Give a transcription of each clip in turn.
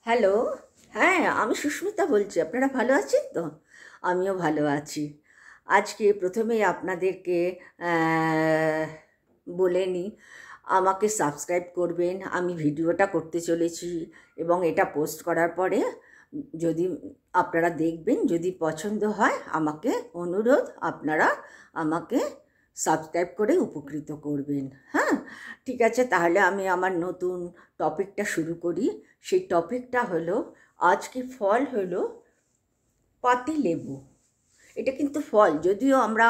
Hello. হ্যাঁ, আমি সুস্মিতা বলছি। আপনারা ভালো আছেন তো? আমিও ভালো আছি। আজকে প্রথমেই আপনাদেরকে বলে নিই, আমাকে সাবস্ক্রাইব করবেন। আমি ভিডিওটা করতে চলেছি এবং এটা পোস্ট করার পরে যদি আপনারা দেখবেন, যদি পছন্দ হয় আমাকে অনুরোধ, আপনারা আমাকে সাবস্ক্রাইব করে উপকৃত করবেন। হ্যাঁ, ঠিক আছে। তাহলে আমি আমার নতুন টপিকটা শুরু করি। সেই টপিকটা হলো, আজকে ফল হলো পাতিলেবু। এটা কিন্তু ফল, যদিও আমরা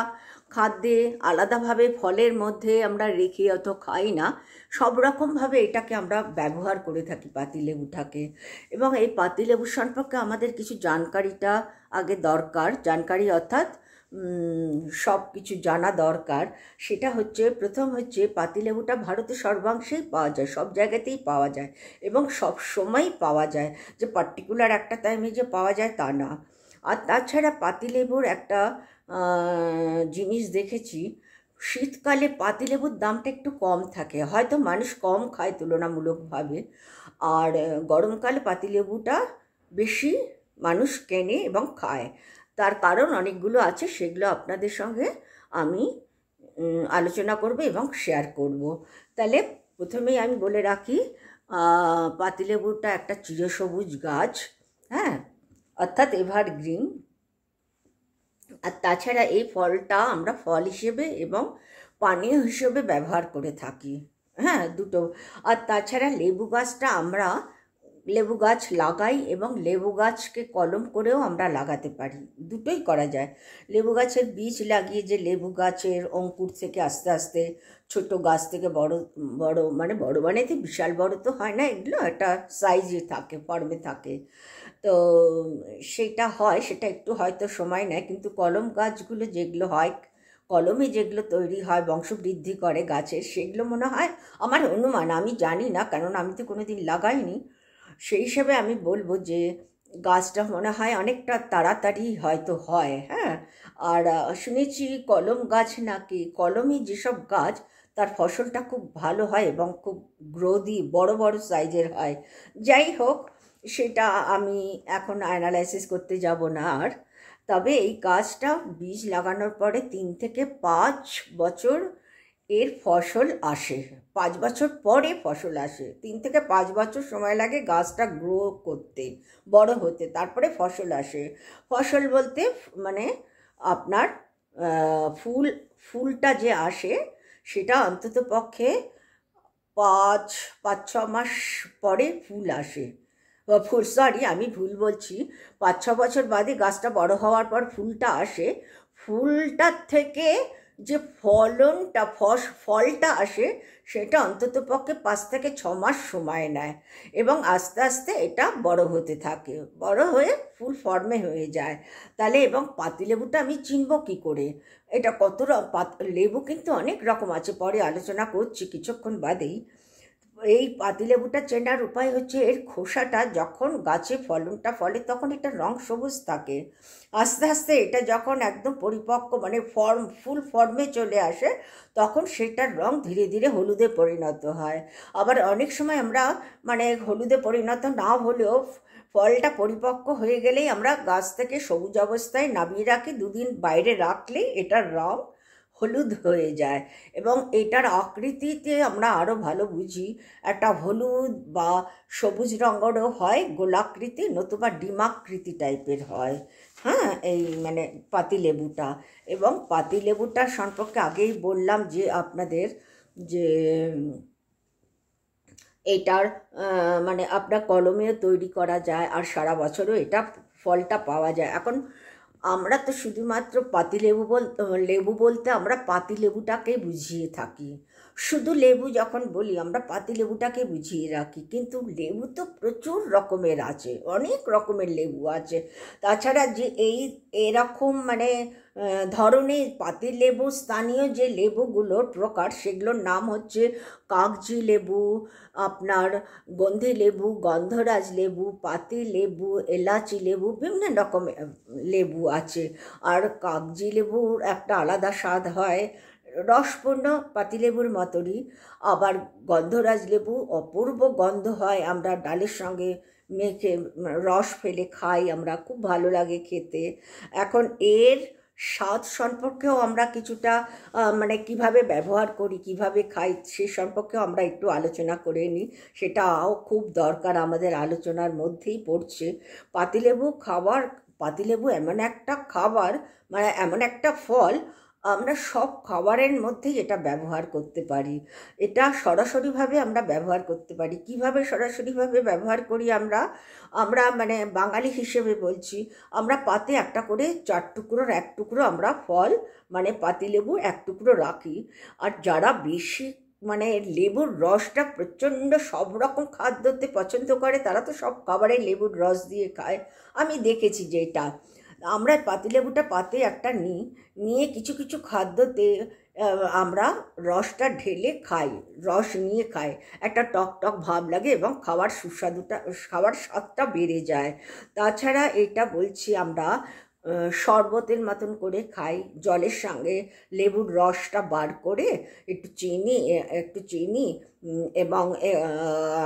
খাদ্যে আলাদাভাবে ফলের মধ্যে আমরা রেখে অত খাই না, সব রকমভাবে এটাকে আমরা ব্যবহার করে থাকি পাতিলেবুটাকে। এবং এই পাতিলেবু সম্পর্কে আমাদের কিছু জানকারিটা আগে দরকার। জানকারি অর্থাৎ সব কিছু জানা দরকার। সেটা হচ্ছে, প্রথম হচ্ছে পাতিলেবুটা ভারতের সর্বাংশেই পাওয়া যায়, সব জায়গাতেই পাওয়া যায় এবং সব সময়ই পাওয়া যায়, যে পার্টিকুলার একটা টাইমে যে পাওয়া যায় তা না। আর তাছাড়া পাতিলেবুর একটা জিনিস দেখেছি, শীতকালে পাতিলেবুর দামটা একটু কম থাকে, হয়তো মানুষ কম খায় তুলনামূলকভাবে। আর গরমকালে পাতিলেবুটা বেশি মানুষ কেনে এবং খায়। তার কারণ অনেকগুলো আছে, সেগুলো আপনাদের সঙ্গে আমি আলোচনা করব এবং শেয়ার করব। তাহলে প্রথমেই আমি বলে রাখি, পাতিলেবুটা একটা চিরসবুজ গাছ, হ্যাঁ, অর্থাৎ এভারগ্রিন। আর তাছাড়া এই ফলটা আমরা ফল হিসেবে এবং পানীয় হিসেবে ব্যবহার করে থাকি। হ্যাঁ, দুটো। আর তাছাড়া লেবু গাছটা আমরা লেবু গাছ লাগাই এবং লেবু গাছকে কলম করেও আমরা লাগাতে পারি, দুটোই করা যায়। লেবু গাছের বীজ লাগিয়ে যে লেবু গাছের অঙ্কুর থেকে আস্তে আস্তে ছোট গাছ থেকে বড় বড়, মানে বড় মানে তো বিশাল বড় তো হয় না, এগুলো একটা সাইজে থাকে, ফর্মে থাকে। তো সেটা হয়, সেটা একটু হয়তো সময় নেয়, কিন্তু কলম গাছগুলো যেগুলো হয়, কলমে যেগুলো তৈরি হয় বংশবৃদ্ধি করে গাছের, সেগুলো মনে হয়, আমার অনুমান, আমি জানি না কারণ আমি তো কোনোদিন লাগাইনি, সেই হিসেবে আমি বলবো যে গাছটা মনে হয় অনেকটা তাড়াতাড়ি হয়তো হয়। হ্যাঁ, আর শুনেছি কলম গাছ নাকি, কলমই যেসব গাছ তার ফসলটা খুব ভালো হয় এবং খুব গ্রোদি, বড় বড় সাইজের হয়। যাই হোক, সেটা আমি এখন অ্যানালাইসিস করতে যাব না আর। তবে এই গাছটা বীজ লাগানোর পরে 3 থেকে 5 বছর এর ফসল আসে। 5 বছর পরে ফসল আসে, 3 থেকে 5 বছর সময় লাগে গাছটা গ্রো করতে, বড় হতে, তারপরে ফসল আসে। ফসল বলতে মানে আপনার ফুল, ফুলটা যে আসে সেটা অন্তত পক্ষে 5-6 মাস পরে ফুল আসে। ফুল, সরি আমি ভুল বলছি, 5-6 বছর বাদে গাছটা বড় হওয়ার পর ফুলটা আসে। ফুলটার থেকে যে ফলনটা, ফলটা আসে, সেটা অন্তত পক্ষে 5 থেকে 6 মাস সময় নেয় এবং আস্তে আস্তে এটা বড় হতে থাকে, বড় হয়ে ফুল ফর্মে হয়ে যায়। তাহলে এবং পাতিলেবুটা আমি চিনব কী করে? এটা কত লেবু কিন্তু অনেক রকম আছে, পরে আলোচনা করছি কিছুক্ষণ বাদেই। এই পাতিলেবুটা চেনার উপায় হচ্ছে, এর খোসাটা যখন গাছে ফলনটা ফলে তখন এটা রং সবুজ থাকে, আস্তে আস্তে এটা যখন একদম পরিপক্ক মানে ফুল ফর্মে চলে আসে, তখন সেটার রং ধীরে ধীরে হলুদে পরিণত হয়। আবার অনেক সময় আমরা মানে হলুদে পরিণত না হলেও ফলটা পরিপক্ক হয়ে গেলেই আমরা গাছ থেকে সবুজ অবস্থায় নামিয়ে রাখি, 2 দিন বাইরে রাখলেই এটার রং হলুদ হয়ে যায় এবং এটার আকৃতিতে আমরা আরও ভালো বুঝি। একটা হলুদ বা সবুজ রঙেরও হয়, গোলাকৃতি নতুবা ডিমাকৃতি টাইপের হয়। হ্যাঁ, এই মানে পাতিলেবুটা। এবং পাতিলেবুটা সম্পর্কে আগেই বললাম যে আপনাদের, যে এটার মানে আপনার কলমেও তৈরি করা যায় আর সারা বছরও এটা ফলটা পাওয়া যায়। এখন আমরা তো শুধুমাত্র লেবু বলতে আমরা পাতিলেবুটাকে বুঝিয়ে থাকি। শুধু লেবু যখন বলি আমরা পাতিলেবুটাকে বুঝিয়ে রাখি, কিন্তু লেবু তো প্রচুর রকমের আছে, অনেক রকমের লেবু আছে। তাছাড়া যে এরকম মানে ধরনের পাতিলেবু, স্থানীয় যে লেবুগুলোর প্রকার, সেগুলোর নাম হচ্ছে কাগজি লেবু, আপনার গন্ধি লেবু, গন্ধরাজ লেবু, পাতি লেবু, এলাচি লেবু, বিভিন্ন রকমের লেবু আছে। আর কাগজি লেবুর একটা আলাদা স্বাদ হয়, রসপূর্ণ পাতিলেবুর মতনই, আবার গন্ধরাজ লেবু অপূর্ব গন্ধ হয়, আমরা ডালের সঙ্গে মেখে রস ফেলে খাই, আমরা খুব ভালো লাগে খেতে। এখন এর স্বাদ সম্পর্কেও আমরা কিছুটা মানে কিভাবে ব্যবহার করি, কিভাবে খাই, সে সম্পর্কেও আমরা একটু আলোচনা করে নিই। সেটাও খুব দরকার, আমাদের আলোচনার মধ্যেই পড়ছে। পাতিলেবু এমন একটা খাবার, মানে এমন একটা ফল, আমরা সব খাবারের মধ্যেই এটা ব্যবহার করতে পারি। এটা সরাসরিভাবে আমরা ব্যবহার করতে পারি। কিভাবে সরাসরিভাবে ব্যবহার করি আমরা আমরা মানে বাঙালি হিসেবে বলছি, আমরা পাতে একটা করে 4 টুকরোর 1 টুকরো আমরা ফল মানে পাতিলেবু 1 টুকরো রাখি। আর যারা বেশি মানে লেবুর রসটা প্রচণ্ড সব রকম খাদ্যতে পছন্দ করে, তারা তো সব খাবারে লেবুর রস দিয়ে খায়। আমি দেখেছি যে এটা আমরা পাতিলেবুটা পাতে একটা নিয়ে কিছু কিছু খাদ্যতে আমরা রসটা ঢেলে খাই, রস নিয়ে খাই, একটা টক টক ভাব লাগে এবং খাওয়ার স্বাদটা বেড়ে যায়। তাছাড়া এটা বলছি আমরা শরবতের মতন করে খাই, জলের সঙ্গে লেবুর রসটা বার করে একটু চিনি এবং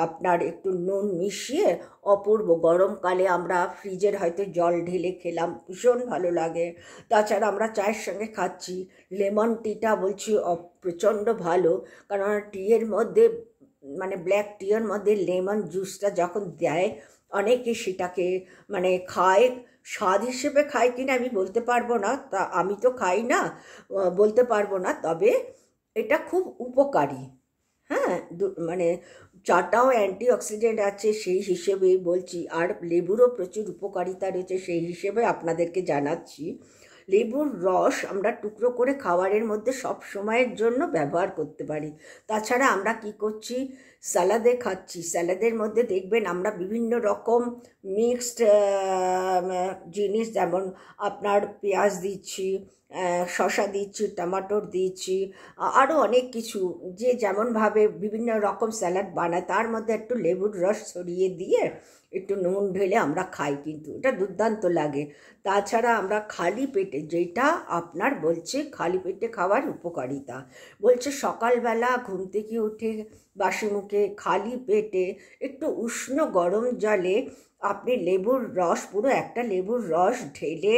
আপনার একটু নুন মিশিয়ে অপূর্ব গরমকালে আমরা ফ্রিজের হয়তো জল ঢেলে খেলাম, ভীষণ ভালো লাগে। তাছাড়া আমরা চায়ের সঙ্গে খাচ্ছি, লেমন টিটা বলছি প্রচণ্ড ভালো, কারণ টিয়ের মধ্যে মানে ব্ল্যাক টিয়ের মধ্যে লেমন জুসটা যখন দেয়, অনেকে সেটাকে মানে খায়, স্বাদ হিসেবে খায় কিনা আমি বলতে পারবো না, তা আমি তো খাই না, বলতে পারবো না, তবে এটা খুব উপকারী। হ্যাঁ, মানে চাটাও অ্যান্টিঅক্সিডেন্ট আছে সেই হিসেবেই বলছি, আর লেবুরও প্রচুর উপকারিতা রয়েছে সেই হিসেবে আপনাদেরকে জানাচ্ছি। লেবুর রস আমরা টুকরো করে খাবারের মধ্যে সব সময়ের জন্য ব্যবহার করতে পারি। তাছাড়া আমরা কি করছি, স্যালাদে খাচ্ছি, স্যালাদের মধ্যে দেখবেন আমরা বিভিন্ন রকম মিক্সড জিনিস, যেমন আপনার পেঁয়াজ দিচ্ছি, শসা দিচ্ছি, টমাটোর দিচ্ছি, আরও অনেক কিছু, যে যেমনভাবে বিভিন্ন রকম স্যালাড বানায় তার মধ্যে একটু লেবুর রস ছড়িয়ে দিয়ে একটু নুন ঢেলে আমরা খাই, কিন্তু এটা দুর্দান্ত লাগে। তাছাড়া আমরা খালি পেটে, যেটা আপনার বলছে খালি পেটে খাওয়ার উপকারিতা, বলছে সকালবেলা ঘুম থেকে উঠে বাসি মুখে খালি পেটে একটু উষ্ণ গরম জলে আপনি লেবুর রস, পুরো একটা লেবুর রস ঢেলে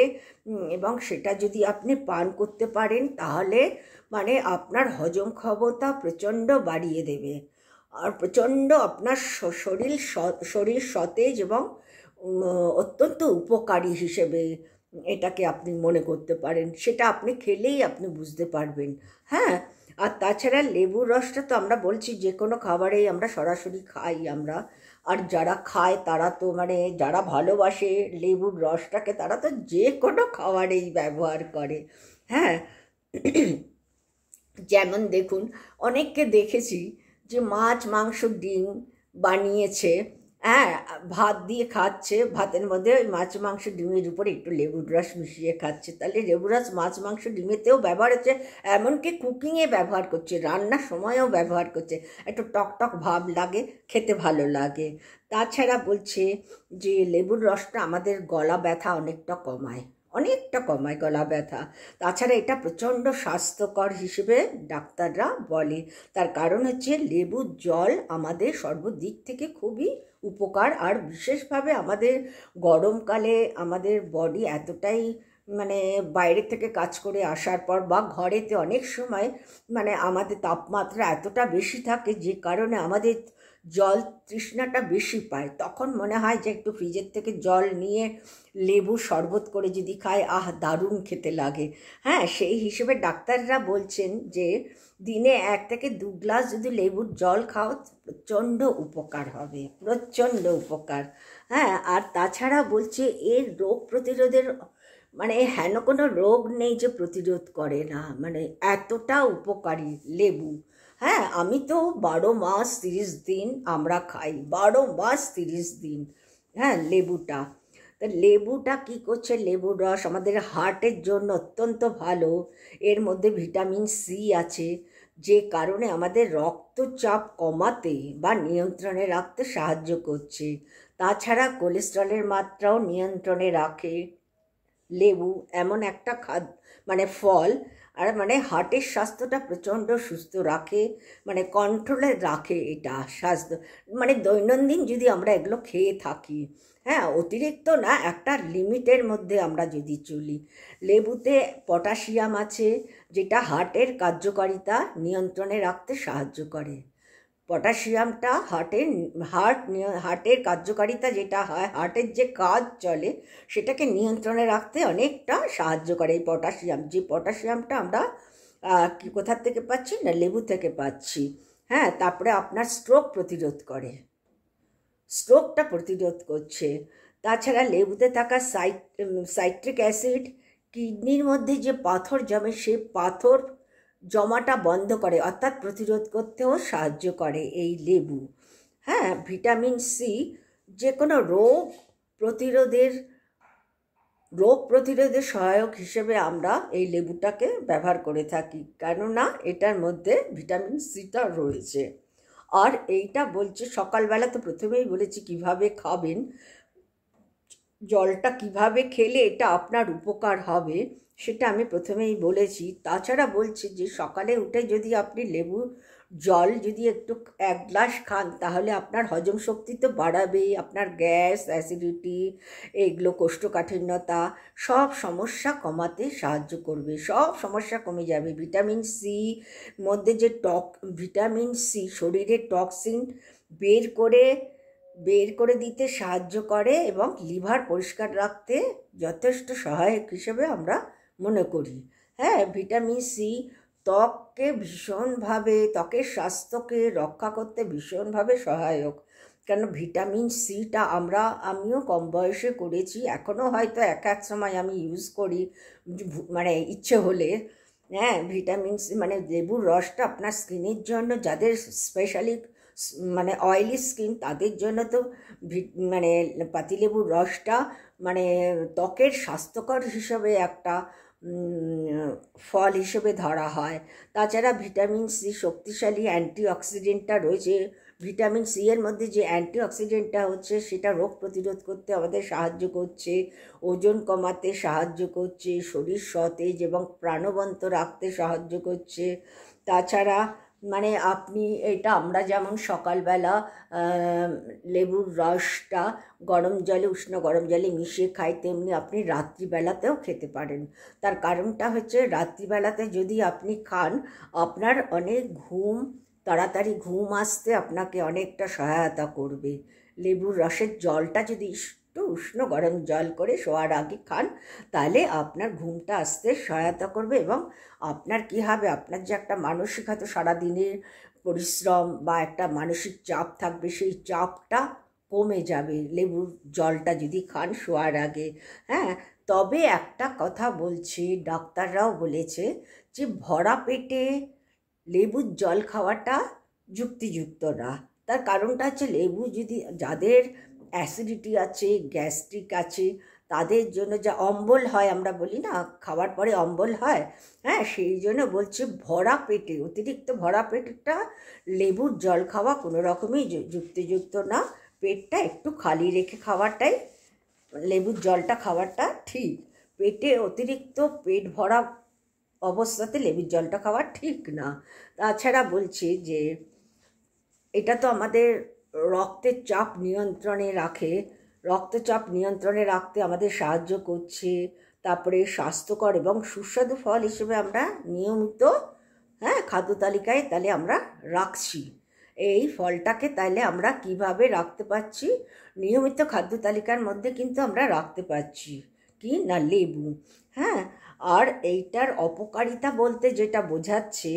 এবং সেটা যদি আপনি পান করতে পারেন, তাহলে মানে আপনার হজম ক্ষমতা প্রচণ্ড বাড়িয়ে দেবে, আর প্রচণ্ড আপনার শরীর সতেজ এবং অত্যন্ত উপকারী হিসেবে এটাকে আপনি মনে করতে পারেন। সেটা আপনি খেলেই আপনি বুঝতে পারবেন। হ্যাঁ, আর তাছাড়া লেবুর রসটা তো আমরা বলছি যে কোনো খাবারেই আমরা সরাসরি খাই আমরা, আর যারা খায় তারা তো মানে যারা ভালোবাসে লেবুর রসটাকে, তারা তো যে কোনো খাবারেই ব্যবহার করে। হ্যাঁ, যেমন দেখুন, অনেককে দেখেছি যে মাছ মাংস ডিম বানিয়েছে, হ্যাঁ, ভাত দিয়ে খাচ্ছে, ভাতের মধ্যে ওই মাছ মাংস ডিমের উপরে একটু লেবুর রস মিশিয়ে খাচ্ছে। তাহলে লেবুর রস মাছ মাংস ডিমেতেও ব্যবহার হচ্ছে, এমনকি কুকিংয়ে ব্যবহার করছে, রান্নার সময়ও ব্যবহার করছে, একটু টক টক ভাব লাগে, খেতে ভালো লাগে। তাছাড়া বলছে যে লেবুর রসটা আমাদের গলা ব্যথা অনেকটা কমায় গলা ব্যথা। তাছাড়া এটা প্রচণ্ড স্বাস্থ্যকর হিসেবে ডাক্তাররা বলে, তার কারণ হচ্ছে লেবুর জল আমাদের সর্বদিক থেকে খুবই উপকার, আর বিশেষভাবে আমাদের গরমকালে আমাদের বডি এতটাই মানে বাইরে থেকে কাজ করে আসার পর বা ঘরেতে অনেক সময় মানে আমাদের তাপমাত্রা এতটা বেশি থাকে, যে কারণে আমাদের জল তৃষ্ণাটা বেশি পায়, তখন মনে হয় যে একটু ফ্রিজের থেকে জল নিয়ে লেবু শরবত করে যদি খায়, দারুণ খেতে লাগে। হ্যাঁ, সেই হিসেবে ডাক্তাররা বলছেন যে দিনে 1 থেকে 2 গ্লাস যদি লেবুর জল খাও, প্রচণ্ড উপকার হবে, প্রচণ্ড উপকার। হ্যাঁ, আর তাছাড়া বলছে এর রোগ প্রতিরোধের মানে হেন কোনো রোগ নেই যে প্রতিরোধ করে না, মানে এতটা উপকারী লেবু। হ্যাঁ, আমি তো 12 মাস 30 দিন আমরা খাই, 12 মাস 30 দিন। হ্যাঁ, লেবুটা কী করছে, লেবুর রস আমাদের হার্টের জন্য অত্যন্ত ভালো, এর মধ্যে ভিটামিন সি আছে, যে কারণে আমাদের রক্তচাপ কমাতে বা নিয়ন্ত্রণে রাখতে সাহায্য করছে। তাছাড়া কোলেস্টেরলের মাত্রাও নিয়ন্ত্রণে রাখে। লেবু এমন একটা মানে ফল, আর মানে হার্টের স্বাস্থ্যটা প্রচণ্ড সুস্থ রাখে, মানে কন্ট্রোলে রাখে এটা স্বাস্থ্য, মানে দৈনন্দিন যদি আমরা এগুলো খেয়ে থাকি, হ্যাঁ, অতিরিক্ত না, একটা লিমিটের মধ্যে আমরা যদি চলি। লেবুতে পটাশিয়াম আছে, যেটা হার্টের কার্যকারিতা নিয়ন্ত্রণে রাখতে সাহায্য করে। পটাশিয়ামটা হার্টের কার্যকারিতা যেটা হয়, হার্টের যে কাজ চলে সেটাকে নিয়ন্ত্রণে রাখতে অনেকটা সাহায্য করে এই পটাশিয়াম। যে পটাশিয়ামটা আমরা কোথার থেকে পাচ্ছি না, লেবু থেকে পাচ্ছি। হ্যাঁ, তারপরে আপনার স্ট্রোক প্রতিরোধ করে, স্ট্রোকটা প্রতিরোধ করছে। তাছাড়া লেবুতে থাকা সাইট্রিক অ্যাসিড কিডনির মধ্যে যে পাথর জমে সেই পাথর জমাটা বন্ধ করে, অর্থাৎ প্রতিরোধ করতেও সাহায্য করে এই লেবু। হ্যাঁ, ভিটামিন সি যে কোনো রোগ প্রতিরোধের সহায়ক হিসেবে আমরা এই লেবুটাকে ব্যবহার করে থাকি, কেননা এটার মধ্যে ভিটামিন সিটা রয়েছে। আর এইটা বলছে সকালবেলা, তো প্রথমেই বলেছি কিভাবে খাবেন, জলটা কিভাবে খেলে এটা আপনার উপকার হবে সেটা আমি প্রথমেই বলেছি। তাছাড়া বলছি যে সকালে উঠে যদি আপনি লেবু জল যদি একটু 1 গ্লাস খান, তাহলে আপনার হজম শক্তি তো বাড়াবে, আপনার গ্যাস, অ্যাসিডিটি, এগুলো কোষ্ঠকাঠিন্যতা, সব সমস্যা কমাতে সাহায্য করবে, সব সমস্যা কমে যাবে। ভিটামিন সি মধ্যে যে ভিটামিন সি শরীরের টক্সিন বের করে দিতে সাহায্য করে এবং লিভার পরিষ্কার রাখতে যথেষ্ট সহায়ক হিসেবে আমরা মনে করি। হ্যাঁ, ভিটামিন সি ত্বকের স্বাস্থ্যকে রক্ষা করতে ভীষণভাবে সহায়ক। কেন ভিটামিন সিটা আমিও কম বয়সে করেছি, এখনও হয়তো এক সময় আমি ইউজ করি, মানে ইচ্ছে হলে। হ্যাঁ, ভিটামিন সি মানে লেবুর রসটা আপনার স্কিনের জন্য, যাদের স্পেশালি মানে অয়েলি স্কিন তাদের জন্য তো মানে পাতিলেবুর রসটা মানে ত্বকের স্বাস্থ্যকর হিসেবে একটা ফল হিসেবে ধরা হয়। তাছাড়া ভিটামিন সি শক্তিশালী অ্যান্টিঅক্সিডেন্টটা রয়েছে। ভিটামিন সি এর মধ্যে যে অ্যান্টিঅক্সিডেন্টটা হচ্ছে সেটা রোগ প্রতিরোধ করতে আমাদের সাহায্য করছে, ওজন কমাতে সাহায্য করছে, শরীর সতেজ এবং প্রাণবন্ত রাখতে সাহায্য করছে। তাছাড়া মানে এটা আমরা যেমন সকালবেলা লেবুর রসটা উষ্ণ গরম জলে মিশিয়ে খাই, তেমনি আপনি রাত্রিবেলাতেও খেতে পারেন। তার কারণটা হচ্ছে রাত্রিবেলাতে যদি আপনি খান, আপনার অনেক তাড়াতাড়ি ঘুম আসতে আপনাকে অনেকটা সহায়তা করবে। লেবুর রসের জলটা যদি একটু উষ্ণ গরম জল করে শোয়ার আগে খান, তাহলে আপনার ঘুমটা আসতে সহায়তা করবে এবং আপনার কী হবে, আপনার যে একটা মানসিক হয়তো সারাদিনের পরিশ্রম বা একটা মানসিক চাপ থাকবে, সেই চাপটা কমে যাবে লেবুর জলটা যদি খান শোয়ার আগে। হ্যাঁ, তবে একটা কথা বলছি, ডাক্তাররাও বলেছে যে ভরা পেটে লেবুর জল খাওয়াটা যুক্তিযুক্ত না। তার কারণটা হচ্ছে লেবু যদি, যাদের অ্যাসিডিটি আছে, গ্যাস্ট্রিক আছে, তাদের জন্য যা অম্বল হয়, আমরা বলি না খাওয়ার পরে অম্বল হয়, হ্যাঁ, সেই জন্য বলছে অতিরিক্ত ভরা পেটটা লেবুর জল খাওয়া কোনো রকমই যুক্তিযুক্ত না। পেটটা একটু খালি রেখে খাওয়াটাই, লেবুর জলটা খাওয়াটা ঠিক। অতিরিক্ত পেট ভরা অবস্থাতে লেবুর জলটা খাওয়া ঠিক না। তাছাড়া বলছি যে এটা তো আমাদের রক্তচাপ নিয়ন্ত্রণে রাখতে আমাদের সাহায্য করছে। তারপরে স্বাস্থ্যকর এবং সুস্বাদু ফল হিসেবে আমরা নিয়মিত খাদ্য তালিকায় তাহলে আমরা রাখছি এই ফলটাকে। তাহলে আমরা কিভাবে রাখতে পারছি, নিয়মিত খাদ্য তালিকার মধ্যে কিন্তু আমরা রাখতে পারছি কি না, লেবু। হ্যাঁ, আর এইটার অপকারিতা বলতে যেটা বোঝাচ্ছে,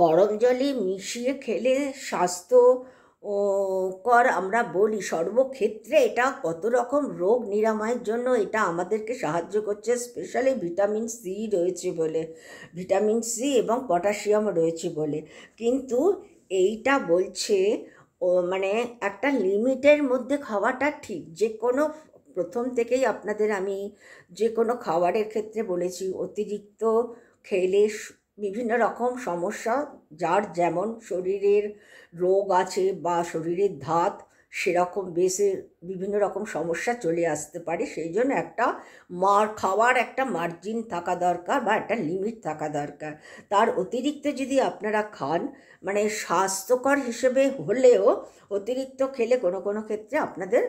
গরম জলে মিশিয়ে খেলে স্বাস্থ্যকর আমরা বলি, সর্বক্ষেত্রে এটা কত রকম রোগ নিরাময়ের জন্য এটা আমাদেরকে সাহায্য করছে, স্পেশালি ভিটামিন সি এবং পটাশিয়াম রয়েছে বলে। কিন্তু এইটা বলছে মানে একটা লিমিটের মধ্যে খাওয়াটা ঠিক। প্রথম থেকেই আপনাদের আমি যে কোনো খাবারের ক্ষেত্রে বলেছি, অতিরিক্ত খেলে বিভিন্ন রকম সমস্যা, যার যেমন শরীরের রোগ আছে বা শরীরের ধাত, সেরকম বেসে বিভিন্ন রকম সমস্যা চলে আসতে পারে। সেই জন্য একটা খাওয়ার একটা মার্জিন থাকা দরকার বা একটা লিমিট থাকা দরকার। তার অতিরিক্ত যদি আপনারা খান, মানে স্বাস্থ্যকর হিসেবে হলেও অতিরিক্ত খেলে কোনো কোনো ক্ষেত্রে আপনাদের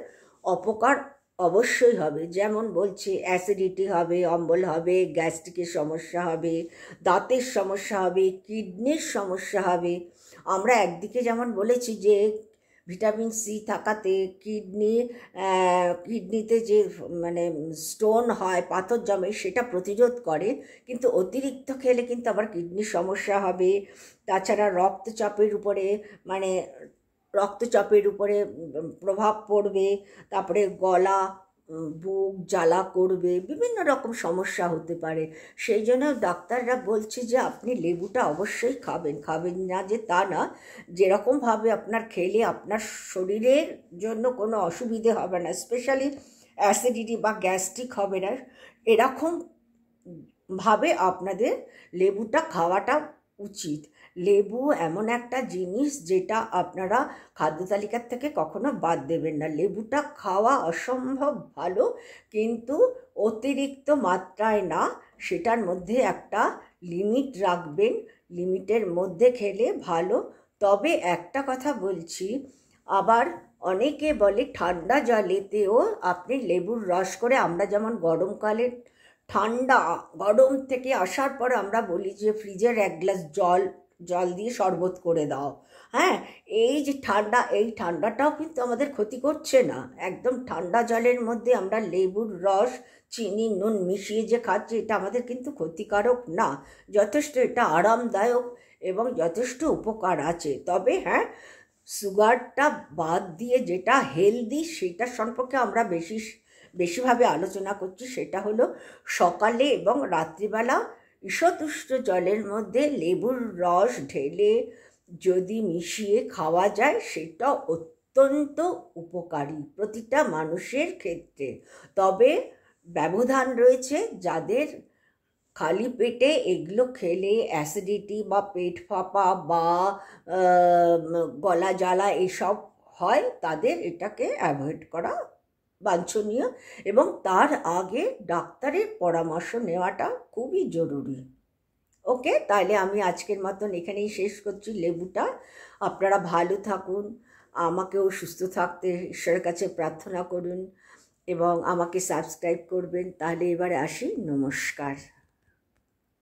অপকার অবশ্যই হবে। যেমন বলছি, অ্যাসিডিটি হবে, অম্বল হবে, গ্যাস্ট্রিকের সমস্যা হবে, দাঁতের সমস্যা হবে, কিডনির সমস্যা হবে। আমরা একদিকে যেমন বলেছি যে ভিটামিন সি থাকাতে কিডনিতে যে মানে স্টোন হয়, পাথর জমে, সেটা প্রতিরোধ করে। কিন্তু অতিরিক্ত খেলে কিন্তু আবার কিডনির সমস্যা হবে। তাছাড়া রক্তচাপের উপরে প্রভাব পড়বে। তারপরে গলা, বুক জ্বালা করবে, বিভিন্ন রকম সমস্যা হতে পারে। সেই জন্য ডাক্তাররা বলছে যে আপনি লেবুটা অবশ্যই খাবেন না যে তা না, যেরকমভাবে আপনার খেলে আপনার শরীরের জন্য কোনো অসুবিধে হবে না, স্পেশালি অ্যাসিডিটি বা গ্যাস্ট্রিক হবে না, এরকম ভাবে আপনাদের লেবুটা খাওয়াটা উচিত। লেবু এমন একটা জিনিস যেটা আপনারা খাদ্য তালিকার থেকে কখনো বাদ দেবেন না। লেবুটা খাওয়া অসম্ভব ভালো, কিন্তু অতিরিক্ত মাত্রায় না, সেটার মধ্যে একটা লিমিট রাখবেন, লিমিটের মধ্যে খেলে ভালো। তবে একটা কথা বলছি, আবার অনেকে বলে ঠান্ডা জলেতেও আপনি লেবুর রস করে, আমরা যেমন গরমকালে গরম থেকে আসার পর আমরা বলি যে ফ্রিজের এক গ্লাস জল দিয়ে শরবত করে দাও। হ্যাঁ, এই যে এই ঠান্ডাটাও কিন্তু আমাদের ক্ষতি করছে না। একদম ঠান্ডা জলের মধ্যে আমরা লেবুর রস, চিনি, নুন মিশিয়ে যে খাচ্ছি, এটা আমাদের কিন্তু ক্ষতিকারক না, যথেষ্ট এটা আরামদায়ক এবং যথেষ্ট উপকার আছে। তবে হ্যাঁ, সুগারটা বাদ দিয়ে যেটা হেলদি, সেটা সম্পর্কে আমরা বেশিভাবে আলোচনা করছি। সেটা হলো সকালে এবং রাত্রিবেলা ঈষদুষ্ণ জলের মধ্যে লেবুর রস ঢেলে যদি মিশিয়ে খাওয়া যায়, সেটা অত্যন্ত উপকারী প্রতিটা মানুষের ক্ষেত্রে। তবে ব্যবধান রয়েছে, যাদের খালি পেটে এগুলো খেলে অ্যাসিডিটি বা পেট ফাঁপা বা গলা জ্বালা এসব হয়, তাদের এটাকে অ্যাভয়েড করা বাঞ্ছনীয়, এবং তার আগে ডাক্তারের পরামর্শ নেওয়াটা খুবই জরুরি। ওকে, তাহলে আমি আজকের মতন এখানেই শেষ করছি লেবুটা। আপনারা ভালো থাকুন, আমাকেও সুস্থ থাকতে ঈশ্বরের কাছে প্রার্থনা করুন এবং আমাকে সাবস্ক্রাইব করবেন। তাহলে এবারে আসি, নমস্কার।